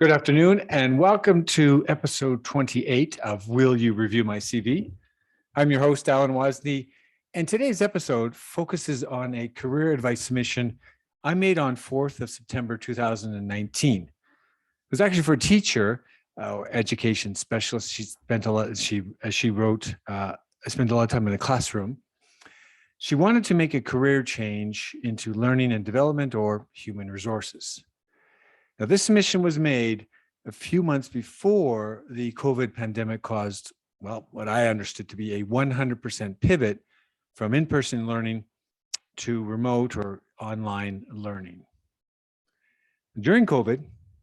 Good afternoon, and welcome to episode 28 of Will You Review My CV? I'm your host, Alan Wozni, and today's episode focuses on a career advice submission I made on 4th of September 2019. It was actually for a teacher, education specialist. She spent a lot, as she wrote, I spent a lot of time in the classroom. She wanted to make a career change into learning and development or human resources. Now, this submission was made a few months before the COVID pandemic caused, well, what I understood to be a 100% pivot from in-person learning to remote or online learning. During COVID,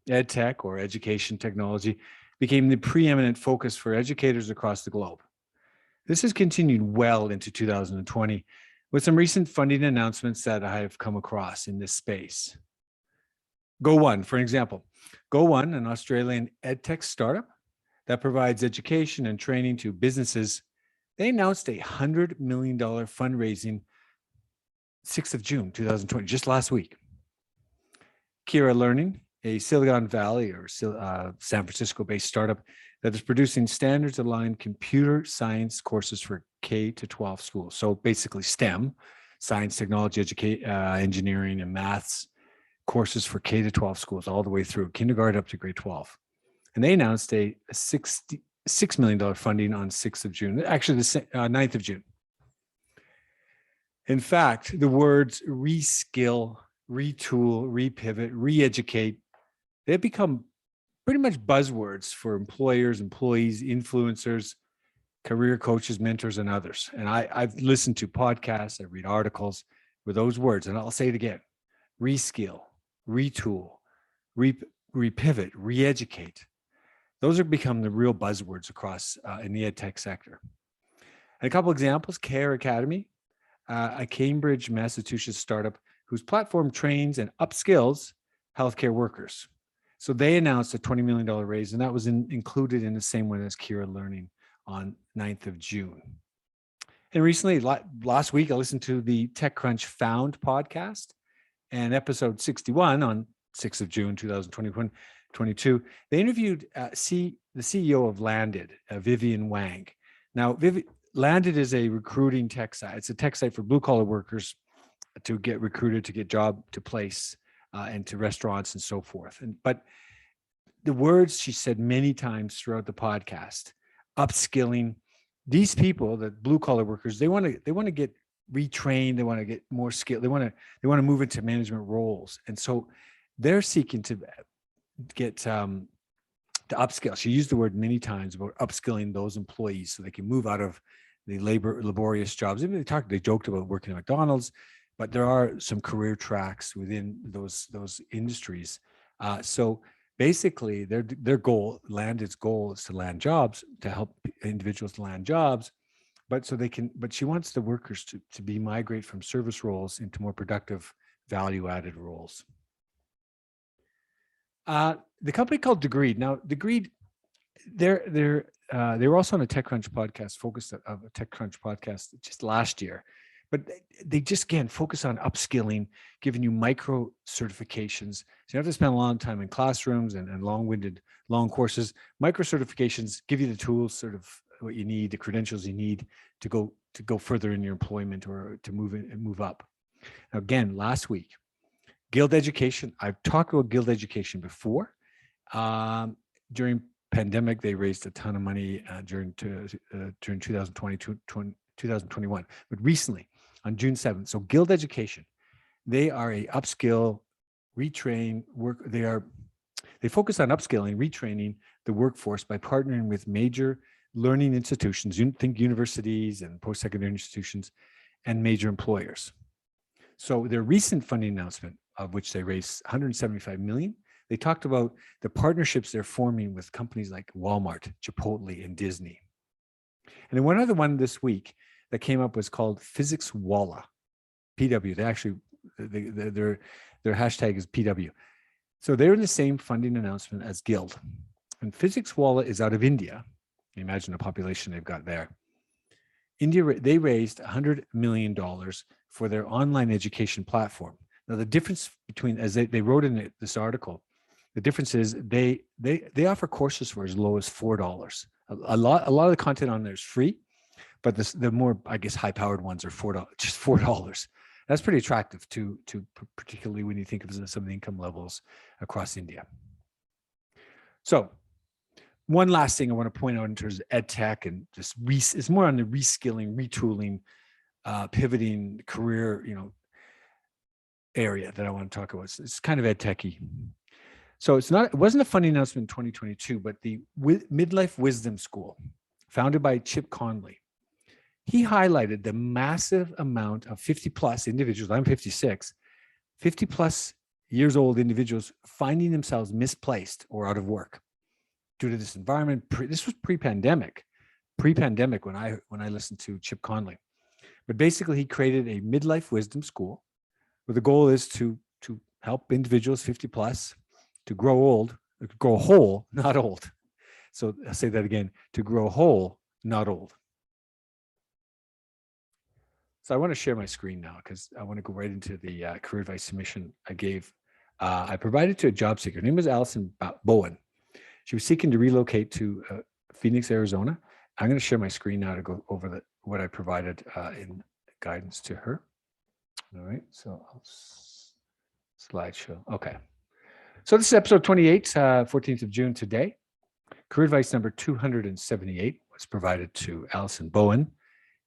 ed tech or education technology became the preeminent focus for educators across the globe. This has continued well into 2020 with some recent funding announcements that I have come across in this space. Go1, for example. Go1, an Australian edtech startup that provides education and training to businesses, they announced a $100 million fundraising 6th of June, 2020, just last week. Kira Learning, a Silicon Valley or San Francisco-based startup that is producing standards-aligned computer science courses for K-12 schools. So basically STEM, science, technology, engineering, and maths, courses for K-12 schools all the way through kindergarten up to grade 12. And they announced a $66 million funding on 6th of June, actually the 9th of June. In fact, the words reskill, retool, repivot, re-educate, they've become pretty much buzzwords for employers, employees, influencers, career coaches, mentors, and others. And I've listened to podcasts, I read articles with those words, and I'll say it again: reskill, retool, repivot, re-educate. Those have become the real buzzwords across in the ed tech sector. And a couple examples: Care Academy, a Cambridge, Massachusetts startup whose platform trains and upskills healthcare workers. So they announced a $20 million raise, and that was included in the same one as Kira Learning on 9th of June. And recently, last week, I listened to the TechCrunch Found podcast, and episode 61 on 6th of June, 2022, they interviewed the CEO of Landed, Vivian Wang. Now, Landed is a recruiting tech site. It's a tech site for blue-collar workers to get recruited, to get job to place, and to restaurants and so forth. But the words she said many times throughout the podcast, upskilling, these people, the blue-collar workers, they want to get retrained, they want to get more skill, they want to move into management roles, and so they're seeking to get to upskill. She used the word many times about upskilling those employees so they can move out of the laborious jobs. Even they joked about working at McDonald's, but there are some career tracks within those industries. So basically, their goal, Landed's goal, is to land jobs, to help individuals to land jobs. But she wants the workers to migrate from service roles into more productive, value-added roles. The company called Degreed. Now, Degreed, they were also on a TechCrunch podcast, TechCrunch podcast just last year. But they just, again, focus on upskilling, giving you micro certifications. So you have to spend a long time in classrooms and long courses. Micro certifications give you the tools, sort of what you need, the credentials you need to go further in your employment or to move up. Now, again, last week, Guild Education. I've talked about Guild Education before. During pandemic, they raised a ton of money during 2020, 2021. But recently, on June 7th, so Guild Education, they are a upskill, retrain work. They focus on upskilling, retraining the workforce by partnering with major learning institutions, think universities and post-secondary institutions, and major employers. So their recent funding announcement, of which they raised $175 million, they talked about the partnerships they're forming with companies like Walmart, Chipotle, and Disney. And then one other one this week that came up was called Physics Walla, PW. They actually, their hashtag is PW. So they're in the same funding announcement as Guild. And Physics Walla is out of India. Imagine the population they've got there. India, they raised $100 million for their online education platform. Now, the difference between, as they wrote in this article, The difference is they offer courses for as low as $4. A lot of the content on there is free, but the more, I guess, high-powered ones are just $4. That's pretty attractive to particularly when you think of some of the income levels across India. So one last thing I want to point out in terms of ed tech and just it's more on the reskilling, retooling, pivoting career, area that I want to talk about. It's kind of ed techy. So it wasn't a funny announcement in 2022, but the Midlife Wisdom School, founded by Chip Conley, he highlighted the massive amount of 50 plus individuals. I'm 56, 50 plus years old individuals finding themselves misplaced or out of work due to this environment. This was pre-pandemic when I listened to Chip Conley. But basically, he created a midlife wisdom school where the goal is to help individuals 50 plus to grow whole, not old. So I'll say that again, to grow whole, not old. So I want to share my screen now because I want to go right into the career advice submission I gave. I provided to a job seeker. Her name was Allison Bowen. She was seeking to relocate to Phoenix, Arizona. I'm going to share my screen now to go over what I provided in guidance to her. All right, so I'll slideshow. Okay. So this is episode 28, 14th of June today. Career advice number 278 was provided to Allison Bowen.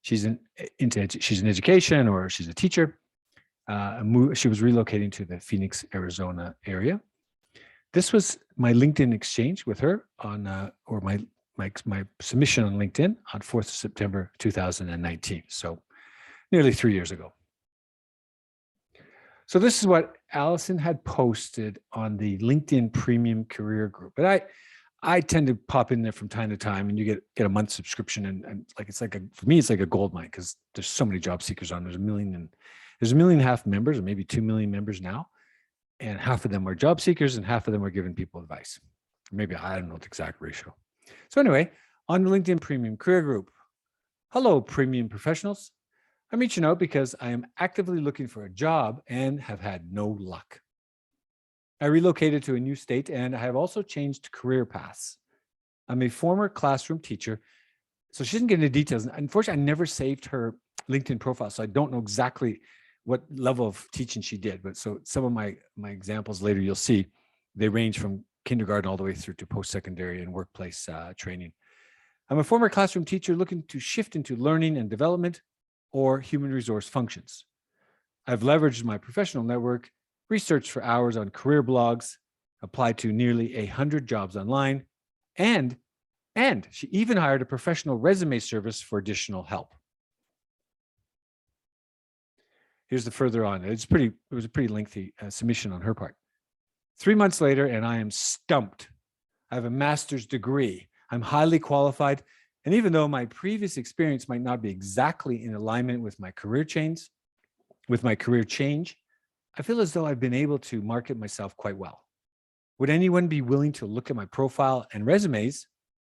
She's in education, or she's a teacher. She was relocating to the Phoenix, Arizona area. This was my LinkedIn exchange with her on, or my submission on LinkedIn on 4th of September 2019. So nearly 3 years ago. So this is what Allison had posted on the LinkedIn Premium Career Group. But I tend to pop in there from time to time, and you get a month subscription, and for me it's like a gold mine because there's so many job seekers on. There's 1.5 million members, or maybe 2 million members now, and half of them are job seekers and half of them are giving people advice. Maybe I don't know the exact ratio. So anyway, on the LinkedIn Premium Career Group, hello premium professionals. I'm reaching out because I am actively looking for a job and have had no luck. I relocated to a new state and I have also changed career paths. I'm a former classroom teacher, so she didn't get into details. Unfortunately, I never saved her LinkedIn profile, so I don't know exactly what level of teaching she did. But so some of my examples later you'll see, they range from kindergarten all the way through to post-secondary and workplace training. I'm a former classroom teacher looking to shift into learning and development or human resource functions. I've leveraged my professional network, researched for hours on career blogs, applied to nearly 100 jobs online, and she even hired a professional resume service for additional help. Here's the further on. It was a pretty lengthy submission on her part. 3 months later, and I am stumped. I have a master's degree. I'm highly qualified. And even though my previous experience might not be exactly in alignment with my career change, I feel as though I've been able to market myself quite well. Would anyone be willing to look at my profile and resumes?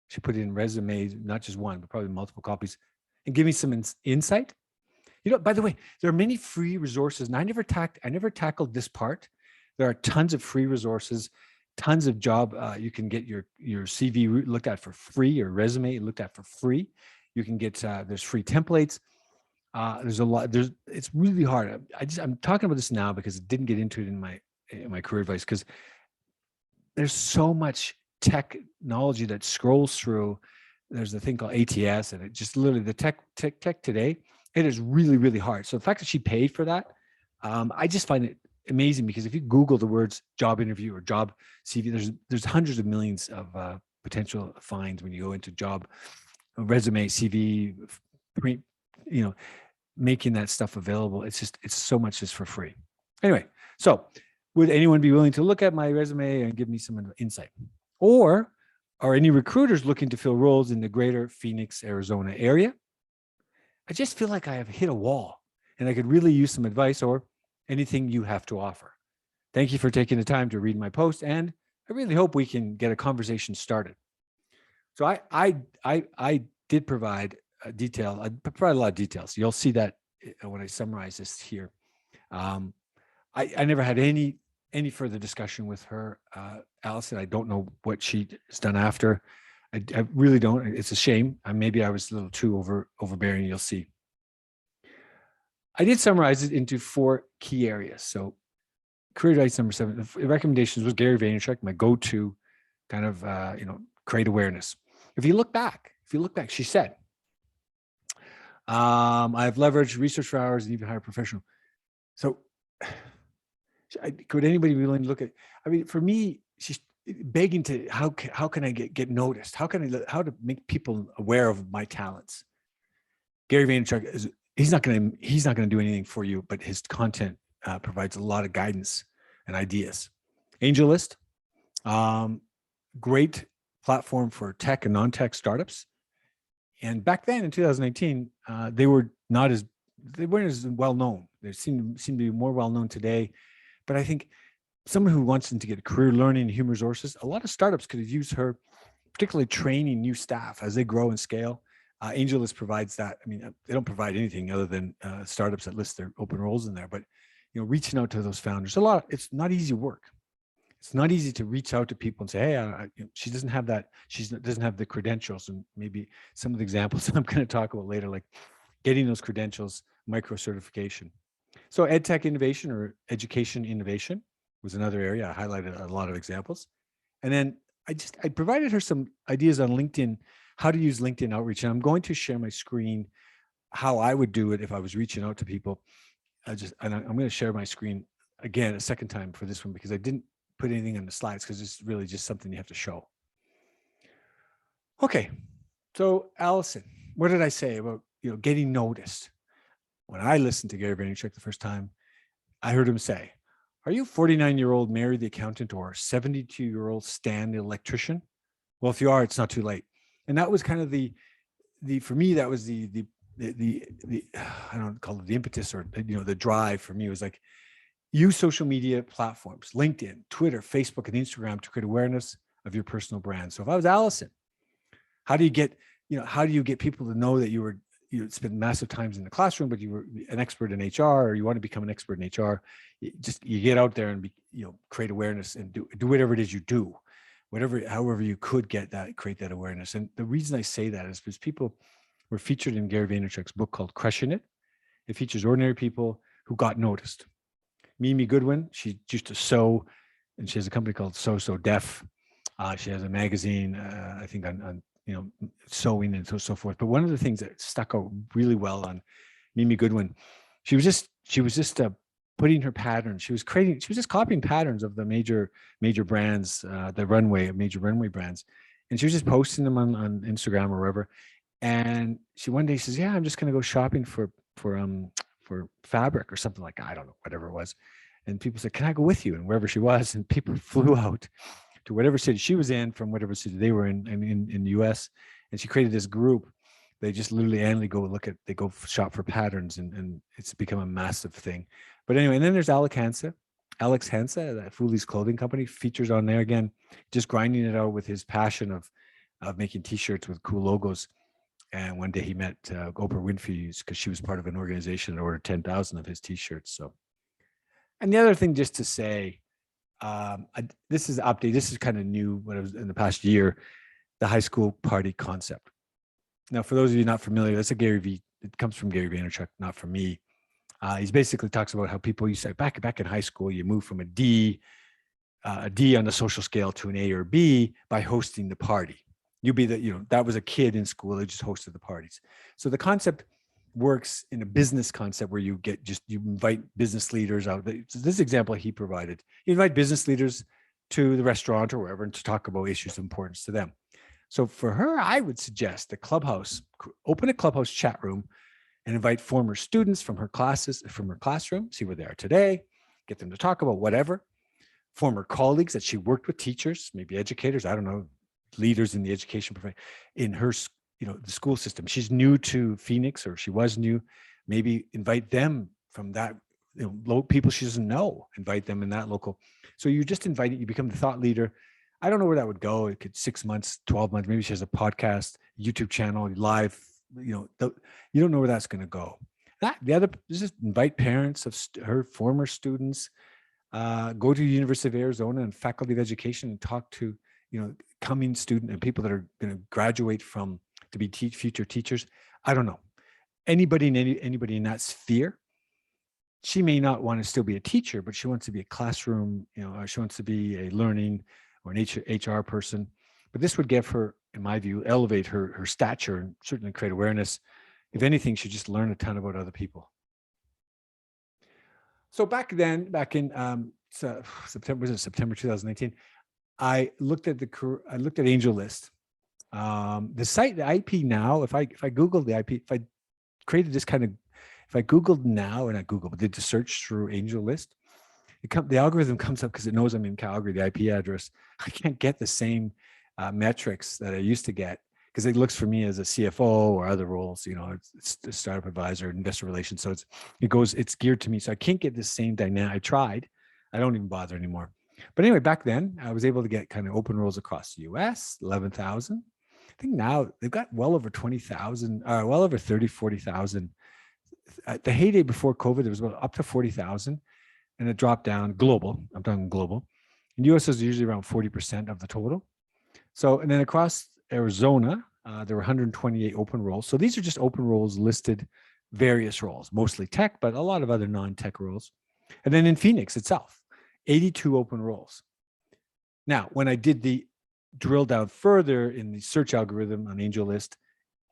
She put in resumes, not just one, but probably multiple copies, and give me some insight. By the way, there are many free resources, and I never tackled this part. There are tons of free resources, tons of job. You can get your CV looked at for free, your resume looked at for free. You can get, there's free templates. There's a lot, it's really hard. I'm talking about this now because I didn't get into it in my career advice, because there's so much technology that scrolls through. There's a thing called ATS, and it just literally the tech today, it is really, really hard. So the fact that she paid for that, I just find it amazing, because if you Google the words job interview or job CV, there's hundreds of millions of potential finds when you go into job resume, CV, making that stuff available. It's so much just for free. Anyway, so would anyone be willing to look at my resume and give me some insight? Or are any recruiters looking to fill roles in the greater Phoenix, Arizona area? I just feel like I have hit a wall and I could really use some advice or anything you have to offer. Thank you for taking the time to read my post, and I really hope we can get a conversation started. So I did provide I provide a lot of details. You'll see that when I summarize this here. I never had any any further discussion with her. Allison, I don't know what she has done after. I really don't. It's a shame. Maybe I was a little too overbearing. You'll see. I did summarize it into 4 key areas. So career advice number 7, the recommendations was Gary Vaynerchuk, my go-to kind of, create awareness. If you look back, she said, I've leveraged research for hours and even hire a professional. So could anybody be willing to look at, for me, she's begging to, how can I get noticed? How to make people aware of my talents? Gary Vaynerchuk he's not going to do anything for you, but his content provides a lot of guidance and ideas. AngelList, great platform for tech and non-tech startups. And back then in 2018, they weren't as well known. They seem to be more well known today. But I think someone who wants to get career learning and human resources, a lot of startups could have used her, particularly training new staff as they grow and scale. AngelList provides that. They don't provide anything other than startups that list their open roles in there. But reaching out to those founders, it's not easy work. It's not easy to reach out to people and say, hey, she doesn't have that. She doesn't have the credentials. And maybe some of the examples I'm going to talk about later, like getting those credentials, micro certification. So EdTech innovation or education innovation was another area. I highlighted a lot of examples. And then I provided her some ideas on LinkedIn, how to use LinkedIn outreach. And I'm going to share my screen, how I would do it if I was reaching out to people. I'm going to share my screen again a second time for this one, because I didn't put anything on the slides because it's really just something you have to show. Okay. So Allison, what did I say about, getting noticed? When I listened to Gary Vaynerchuk the first time, I heard him say, are you 49-year-old Mary the accountant or 72-year-old Stan the electrician? Well, if you are, it's not too late. And that was kind of for me, that was the I don't call it the impetus or, the drive for me. It was like, use social media platforms, LinkedIn, Twitter, Facebook, and Instagram to create awareness of your personal brand. So if I was Allison, how do you get people to know that you spent massive times in the classroom, but you were an expert in HR, or you want to become an expert in HR? You get out there and create awareness and do whatever it is you do, however you could create that awareness. And the reason I say that is because people were featured in Gary Vaynerchuk's book called Crushing It. It features ordinary people who got noticed. Mimi Goodwin, she used to sew, and she has a company called So Def. She has a magazine, I think on sewing and so forth. But one of the things that stuck out really well on Mimi Goodwin, she was just putting her patterns. She was just copying patterns of the major brands, the major runway brands, and she was just posting them on Instagram or wherever. And one day says, "Yeah, I'm just going to go shopping for fabric or something like that. I don't know, whatever it was." And people said, "Can I go with you?" And wherever she was, and people flew out to whatever city she was in from whatever city they were in the US. And she created this group. They just literally annually go shop for patterns, and it's become a massive thing. But anyway, and then there's Alex Hansa, that Foolie's clothing company, features on there again, just grinding it out with his passion of making t-shirts with cool logos. And one day he met Oprah Winfrey because she was part of an organization that ordered 10,000 of his t-shirts. So, and the other thing just to say, this is an update. This is kind of new when it was in the past year, the high school party concept. Now, for those of you not familiar, that's it comes from Gary Vaynerchuk, not from me. He basically talks about how people used to, back in high school, you move from a D on the social scale to an A or B by hosting the party. You'd be that was a kid in school that just hosted the parties. So the concept works in a business concept where you invite business leaders out. So this example he provided, you invite business leaders to the restaurant or wherever and to talk about issues of importance to them. So for her, I would suggest open a Clubhouse chat room and invite former students from her classroom, see where they are today, get them to talk about whatever, former colleagues that she worked with, teachers, maybe educators, I don't know, leaders in the education profession, in her, the school system. She's new to Phoenix, or she was new. Maybe invite them from that, people she doesn't know, invite them in that local. So you just invite it, you become the thought leader. I don't know where that would go. It could 6 months, 12 months. Maybe she has a podcast, YouTube channel, live, you don't know where that's going to go. Just invite parents of her former students, Go to the University of Arizona and Faculty of Education and talk to, coming student and people that are going to graduate from to be future teachers. I don't know. Anybody in that sphere, she may not want to still be a teacher, but she wants to be a classroom, or she wants to be a learning or an HR person. But this would give her, in my view, elevate her stature and certainly create awareness. If anything, she just learn a ton about other people. So back in September 2019, I looked at AngelList. The site, the IP now, if I Googled the IP, if I created this kind of, if I Googled now, and I Googled, did the search through AngelList, the algorithm comes up because it knows I'm in Calgary, the IP address. I can't get the same metrics that I used to get because it looks for me as a CFO or other roles, it's a startup advisor, investor relations. So it's geared to me. So I can't get the same dynamic. I tried, I don't even bother anymore. But anyway, back then I was able to get kind of open roles across the US, 11,000. I think now they've got well over 20,000, well over 30, 40,000. At the heyday before COVID, there was about up to 40,000 and it dropped down global. I'm talking global. And US is usually around 40% of the total. So, and then across Arizona, there were 128 open roles. So these are just open roles listed, various roles, mostly tech, but a lot of other non-tech roles. And then in Phoenix itself, 82 open roles. Now, when I did the drill down further in the search algorithm on AngelList,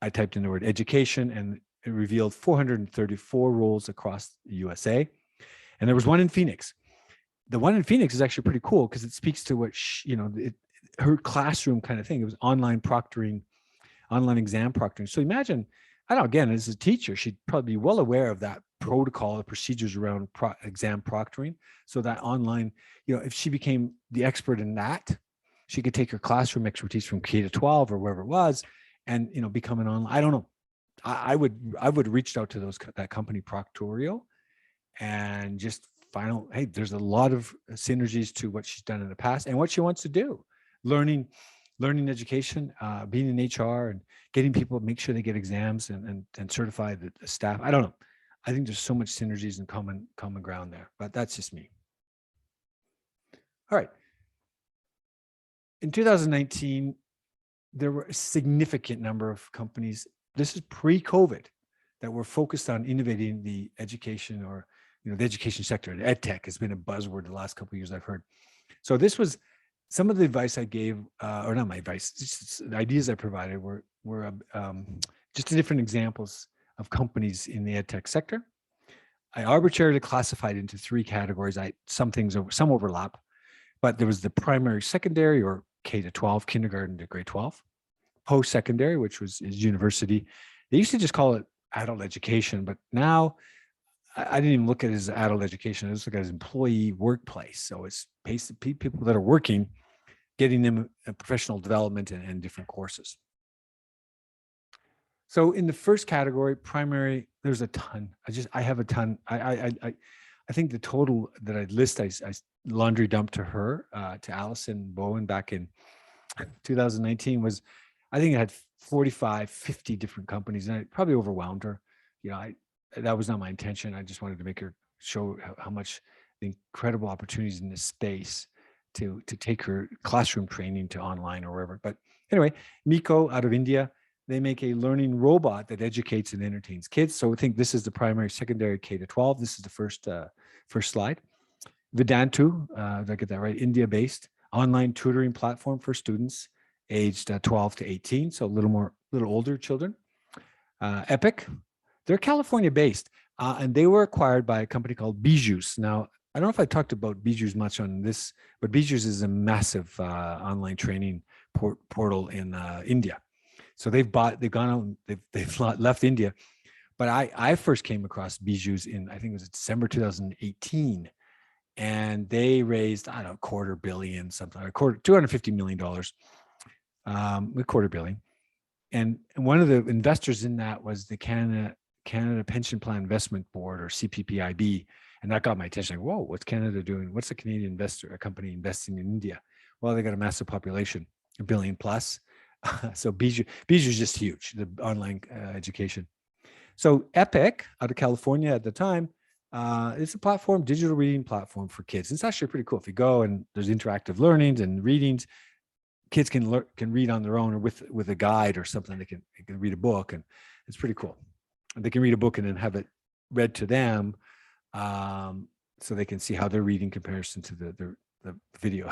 I typed in the word education and it revealed 434 roles across the USA. And there was one in Phoenix. The one in Phoenix is actually pretty cool because it speaks to what, her classroom kind of thing. It was online proctoring, online exam proctoring. So imagine, I don't know, again, as a teacher, she'd probably be well aware of that protocol, the procedures around exam proctoring. So that online, if she became the expert in that, she could take her classroom expertise from K to 12 or wherever it was and, become an online, I don't know. I would reach out to that company Proctorio and just find out, hey, there's a lot of synergies to what she's done in the past and what she wants to do. Learning education, being in HR and getting people, make sure they get exams and certify the staff. I don't know. I think there's so much synergies and common ground there, but that's just me. All right. In 2019, there were a significant number of companies, this is pre-COVID, that were focused on innovating the education or, the education sector. Ed tech has been a buzzword the last couple of years I've heard. So this was some of the advice I gave, or not my advice, just the ideas I provided were just different examples of companies in the ed tech sector. I arbitrarily classified into three categories. Some overlap, but there was the primary, secondary, or K to 12, kindergarten to grade 12, post-secondary, which is university. They used to just call it adult education, but now I didn't even look at it as adult education. I just look at it as employee workplace. So it's people that are working, getting them a professional development and different courses. So in the first category, primary, there's a ton. I have a ton. I think the total that I list, I laundry dumped to her, to Allison Bowen back in 2019 was, I think it had 45, 50 different companies, and I probably overwhelmed her. That was not my intention. I just wanted to make her show how much the incredible opportunities in this space to take her classroom training to online or wherever. But anyway, Miko out of India, they make a learning robot that educates and entertains kids. So I think this is the primary, secondary, K to 12. This is the first slide. Vedantu, did I get that right? India-based online tutoring platform for students aged 12 to 18, so a little older children. Epic, they're California-based, and they were acquired by a company called Bijous. Now, I don't know if I talked about Bijous much on this, but Bijous is a massive online training portal in India. So they've left India, but I first came across Bijous in, I think it was December 2018, and they raised, I don't know, $250 million, $250 million, $250 million. And one of the investors in that was the Canada Pension Plan Investment Board, or CPPIB. And that got my attention. Like, whoa, what's Canada doing? What's a Canadian company investing in India? Well, they got a massive population, 1 billion plus. So Bijou is just huge, the online education. So Epic out of California at the time, It's a platform, digital reading platform for kids. It's actually pretty cool. If you go and there's interactive learnings and readings, kids can read on their own or with a guide or something. They can read a book, and it's pretty cool. They can read a book and then have it read to them, so they can see how they're reading in comparison to the video.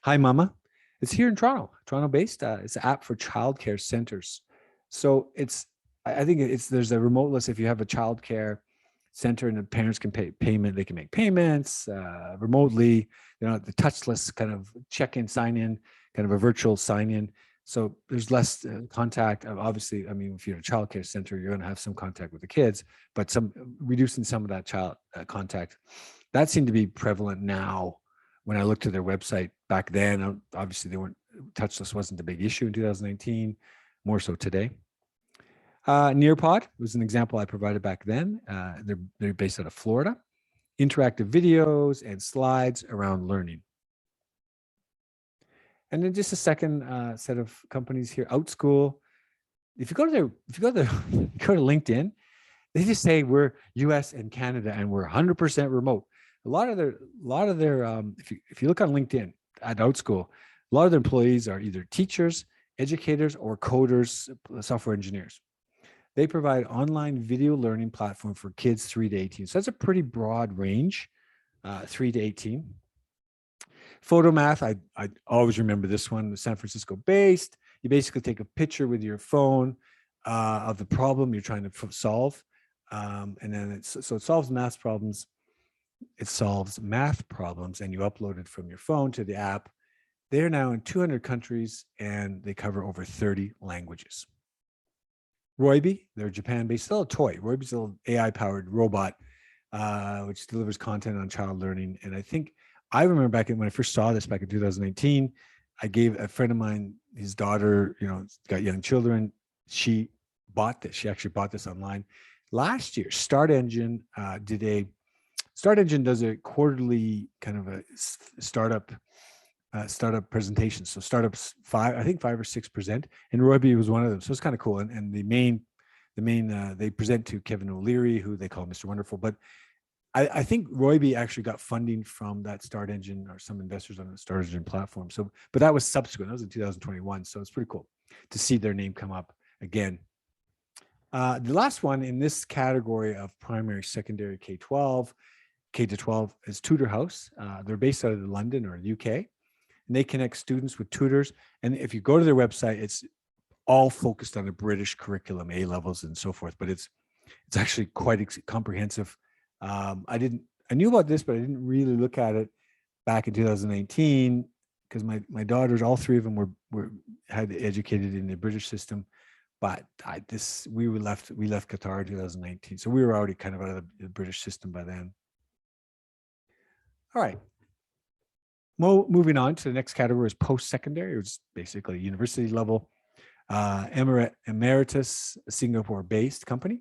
Hi, Mama. It's here in Toronto based. It's an app for childcare centers. So I think there's a remote list. If you have a childcare center and the parents can they can make payments remotely. The touchless kind of check-in, sign-in, kind of a virtual sign-in. So there's less contact. Obviously, I mean, if you're at a childcare center, you're going to have some contact with the kids, but reducing some of that child contact. That seemed to be prevalent now. When I looked at their website back then, obviously touchless wasn't a big issue in 2019, more so today. Nearpod was an example I provided back then. They're based out of Florida. Interactive videos and slides around learning. And then just a second set of companies here, Outschool. If you go to LinkedIn, they just say we're US and Canada and we're 100% remote. A lot of their if you look on LinkedIn at Outschool, a lot of their employees are either teachers, educators, or coders, software engineers. They provide online video learning platform for kids 3 to 18. So that's a pretty broad range, 3 to 18. Photomath, I always remember this one, San Francisco based. You basically take a picture with your phone of the problem you're trying to solve. And then it solves math problems. It solves math problems, and you upload it from your phone to the app. They're now in 200 countries, and they cover over 30 languages. Roibi, they're Japan-based, still a toy. Roibi's a little AI-powered robot, which delivers content on child learning. And I remember back when I first saw this back in 2019, I gave a friend of mine, his daughter, got young children. She bought this. She actually bought this online. Last year, Start Engine does a quarterly kind of a startup presentation. So startups, 5 or 6 present, and Roibi was one of them. So it's kind of cool. And the main they present to Kevin O'Leary, who they call Mr. Wonderful. But I think Roibi actually got funding from that Start Engine or some investors on the Start Engine platform. So, but that was subsequent. That was in 2021. So it's pretty cool to see their name come up again. The last one in this category of primary, secondary, K-12, K-12 is Tudor House. They're based out of London or UK, and they connect students with tutors. And if you go to their website, it's all focused on the British curriculum, A levels and so forth. But it's actually quite comprehensive. I knew about this, but I didn't really look at it back in 2019 because my daughters, all 3 of them were educated in the British system. But we left Qatar in 2019, so we were already kind of out of the British system by then. All right. Moving on to the next category is post-secondary, which is basically university level. Emeritus, a Singapore-based company.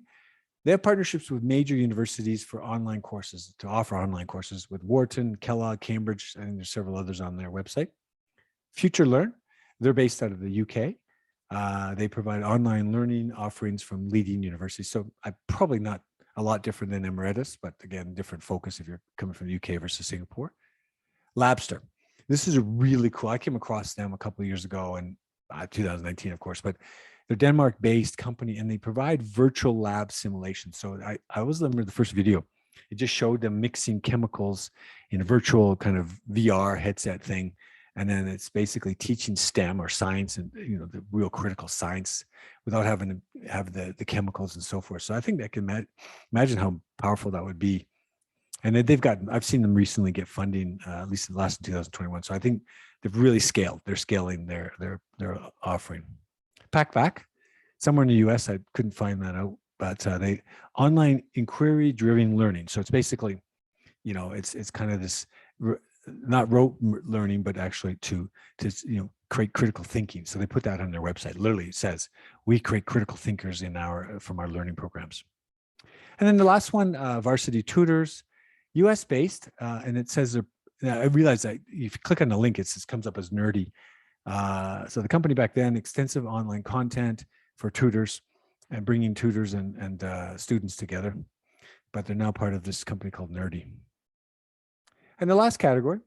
They have partnerships with major universities for online courses, to offer online courses with Wharton, Kellogg, Cambridge, and there's several others on their website. Future Learn, they're based out of the UK. They provide online learning offerings from leading universities. So I'm probably not a lot different than Emeritus, but again, different focus if you're coming from the UK versus Singapore. Labster. This is a really cool. I came across them a couple of years ago in 2019, of course, but they're Denmark-based company, and they provide virtual lab simulations. So I always remember the first video. It just showed them mixing chemicals in a virtual kind of VR headset thing. And then it's basically teaching STEM or science and the real critical science without having to have the chemicals and so forth. So I think that can imagine how powerful that would be. And then I've seen them recently get funding, at least in the last 2021. So I think they've really scaled. They're scaling their offering. PackBack, somewhere in the US, I couldn't find that out, but they online inquiry-driven learning. So it's basically, it's kind of this not rote learning, but actually to create critical thinking. So they put that on their website. Literally, it says we create critical thinkers from our learning programs. And then the last one, Varsity Tutors, US based, and it says I realize that if you click on the link, it comes up as nerdy. So the company back then, extensive online content for tutors and bringing tutors and students together. but they're now part of this company called Nerdy. And the last category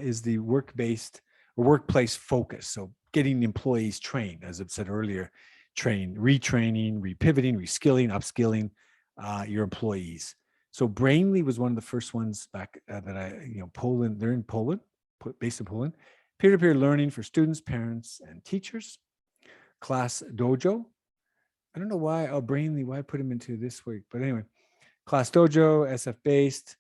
is the work-based or workplace focus. So getting employees trained, as I've said earlier, retraining, repivoting, reskilling, upskilling your employees. So Brainly was one of the first ones back that Poland, they're in Poland, based in Poland. Peer-to-peer learning for students, parents, and teachers. Class Dojo. I don't know why, Brainly, why I put them into this week, but anyway, Class Dojo, SF-based,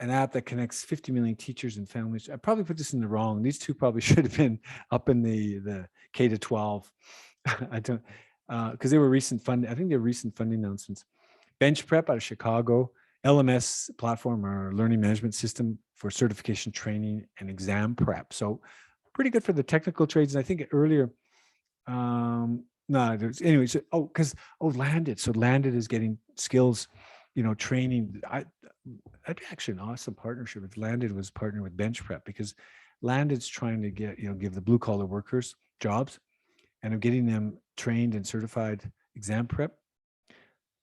an app that connects 50 million teachers and families. I probably put this in the wrong. These two probably should have been up in the K to 12. I don't, because they were recent funding. I think they're recent funding announcements. Bench Prep out of Chicago, LMS platform or learning management system for certification training and exam prep. So pretty good for the technical trades. And I think earlier, no, there's anyway. So, Landed. So Landed is getting skills, training. That'd be actually an awesome partnership if Landed was partnering with Bench Prep, because Landed's trying to get, give the blue collar workers jobs and of getting them trained and certified exam prep.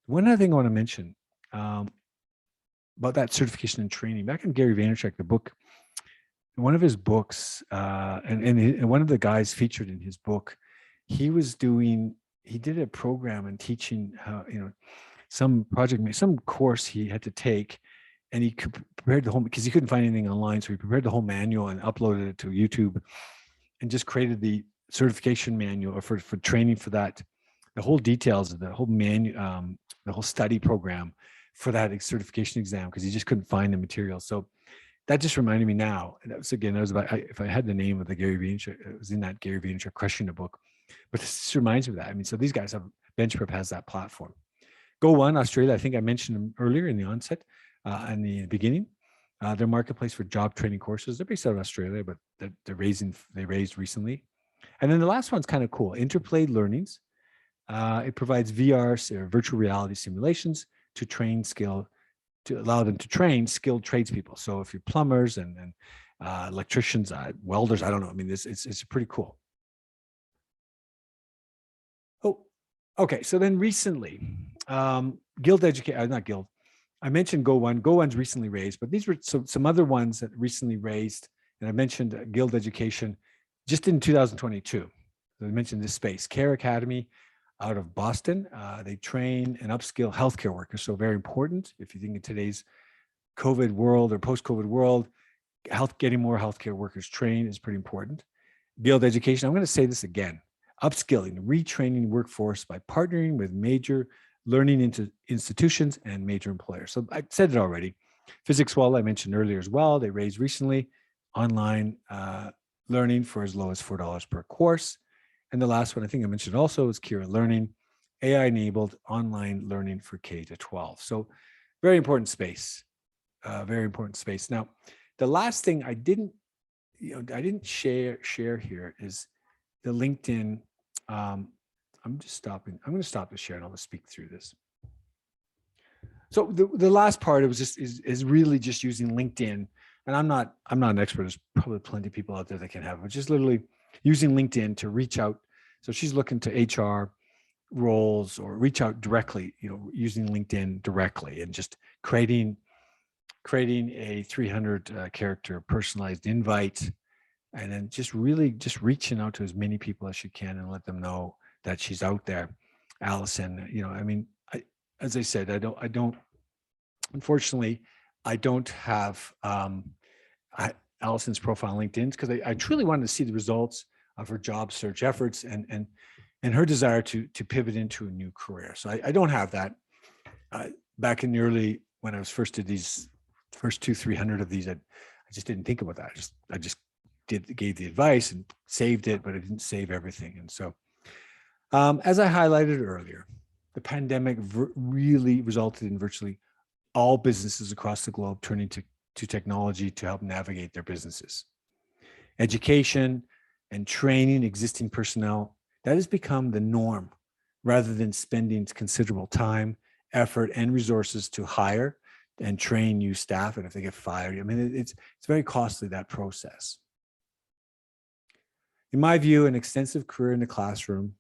One other thing I want to mention about that certification and training, back in Gary Vaynerchuk, the book, one of his books, and one of the guys featured in his book, he did a program and teaching how, some course he had to take, and he prepared the whole, because he couldn't find anything online. So he prepared the whole manual and uploaded it to YouTube and just created the certification manual for training for that, the whole details of the whole the whole study program for that certification exam, because he just couldn't find the material. So that just reminded me now. And that was about, if I had the name of the Gary Vaynerchuk, it was in that Gary Vaynerchuk Crushing the book. But this just reminds me of that. I mean, so these guys Bench Prep has that platform. Go One Australia, I think I mentioned them earlier in the onset, in the beginning. Their marketplace for job training courses. They're based out of Australia, but they raised recently. And then the last one's kind of cool. Interplay Learnings. It provides VR or virtual reality simulations to allow them to train skilled tradespeople. So if you're plumbers and electricians, welders, I don't know. I mean, it's pretty cool. Oh, okay. So then recently, Guild Education, not Guild. I mentioned Go One. Go One's recently raised, but these were some other ones that recently raised. And I mentioned Guild Education just in 2022. So I mentioned this space, Care Academy out of Boston. They train and upskill healthcare workers. So very important. If you think in today's COVID world or post-COVID world, getting more healthcare workers trained is pretty important. Guild Education, I'm going to say this again, upskilling, retraining workforce by partnering with major learning institutions and major employers. So I said it already. Physics Wall, I mentioned earlier as well. They raised recently online learning for as low as $4 per course. And the last one I think I mentioned also is Kira Learning, AI-enabled online learning for K to 12. So very important space, very important space. Now, the last thing I didn't share here is the LinkedIn. I'm going to stop the share and I'll just speak through this. So the last part is really just using LinkedIn. And I'm not an expert. There's probably plenty of people out there that can have it, but just literally using LinkedIn to reach out. So she's looking to HR roles or reach out directly, using LinkedIn directly and just creating a 300 character personalized invite, and then just reaching out to as many people as she can and let them know that she's out there. Allison, I mean, as I said, unfortunately, I don't have Allison's profile on LinkedIn, because I truly wanted to see the results of her job search efforts and her desire to pivot into a new career. So I don't have that. Back in the early, when I was first did these first 300 of these, I just didn't think about that. I just gave the advice and saved it, but I didn't save everything. And so, as I highlighted earlier, the pandemic really resulted in virtually all businesses across the globe turning to technology to help navigate their businesses. Education and training existing personnel, that has become the norm, rather than spending considerable time, effort, and resources to hire and train new staff. And if they get fired, I mean, it's very costly, that process. In my view, an extensive career in the classroom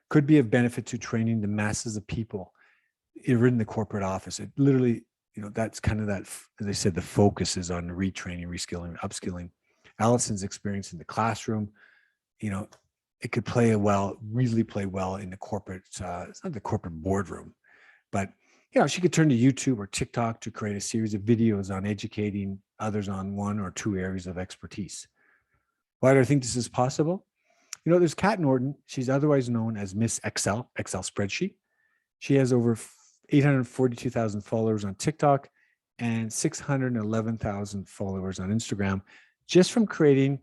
could be of benefit to training the masses of people you're in the corporate office. It literally, that's kind of that, as I said, the focus is on retraining, reskilling, upskilling. Allison's experience in the classroom, it could really play well in the corporate, it's not the corporate boardroom, but she could turn to YouTube or TikTok to create a series of videos on educating others on one or two areas of expertise. Why do I think this is possible? There's Kat Norton. She's otherwise known as Miss Excel spreadsheet. She has over 842,000 followers on TikTok and 611,000 followers on Instagram, just from creating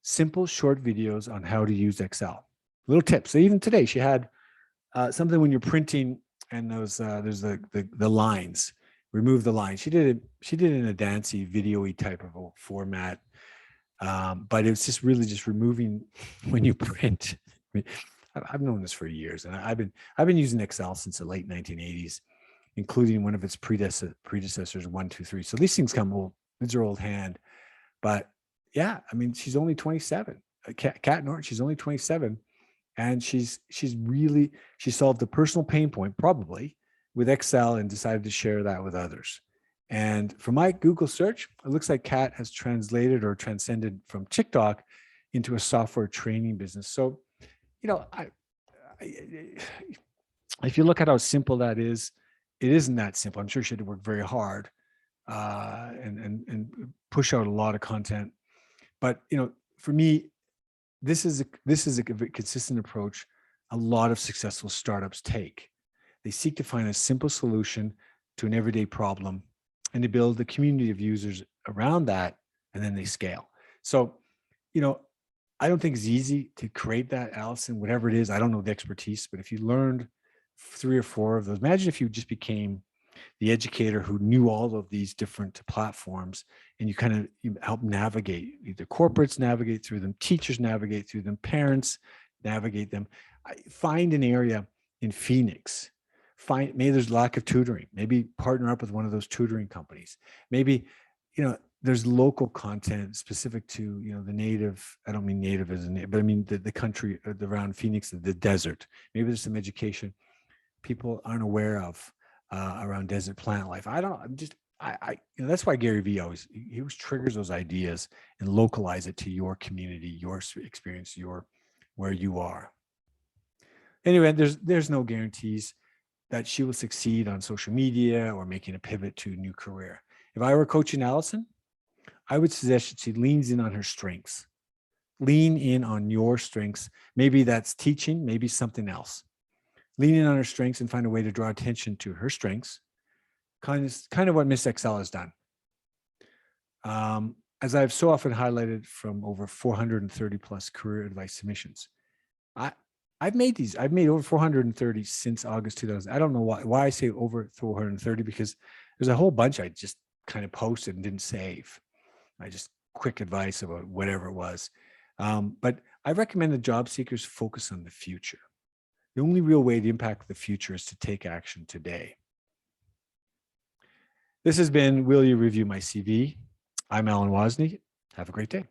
simple short videos on how to use Excel. Little tips. So even today, she had something when you're printing and there's the lines, remove the lines. She did it in a dancey, video-y type of a format. But it's just really just removing when you print. I've known this for years, and I've been using Excel since the late 1980s, including one of its predecessors, 1, 2, 3. So these things come old. These are old hand. But yeah, I mean, she's only 27. Kat Norton, she's only 27, and she solved a personal pain point probably with Excel and decided to share that with others. And for my Google search, it looks like Kat has translated or transcended from TikTok into a software training business. So, if you look at how simple that is, it isn't that simple. I'm sure she had to work very hard and push out a lot of content. But for me, this is a consistent approach a lot of successful startups take. They seek to find a simple solution to an everyday problem, and to build the community of users around that, and then they scale. So, I don't think it's easy to create that, Allison, whatever it is. I don't know the expertise, but if you learned 3 or 4 of those, imagine if you just became the educator who knew all of these different platforms, and you help navigate, either corporates navigate through them, teachers navigate through them, parents navigate them. Find an area in Phoenix. Maybe there's lack of tutoring. Maybe partner up with one of those tutoring companies. Maybe, there's local content specific to, the native. I don't mean native as a name, but I mean the country around Phoenix, the desert. Maybe there's some education people aren't aware of around desert plant life. That's why Gary Vee always triggers those ideas and localize it to your community, your experience, where you are. Anyway, there's no guarantees that she will succeed on social media or making a pivot to a new career. If I were coaching Allison, I would suggest that she leans in on her strengths. Lean in on your strengths. Maybe that's teaching, maybe something else. Lean in on her strengths and find a way to draw attention to her strengths. Kind of what Miss Excel has done. As I've so often highlighted from over 430 plus career advice submissions, I've made over 430 since August 2000. I don't know why I say over 430, because there's a whole bunch I just kind of posted and didn't save. I just quick advice about whatever it was. But I recommend that job seekers focus on the future. The only real way to impact the future is to take action today. This has been Will You Review My CV? I'm Alan Wozni. Have a great day.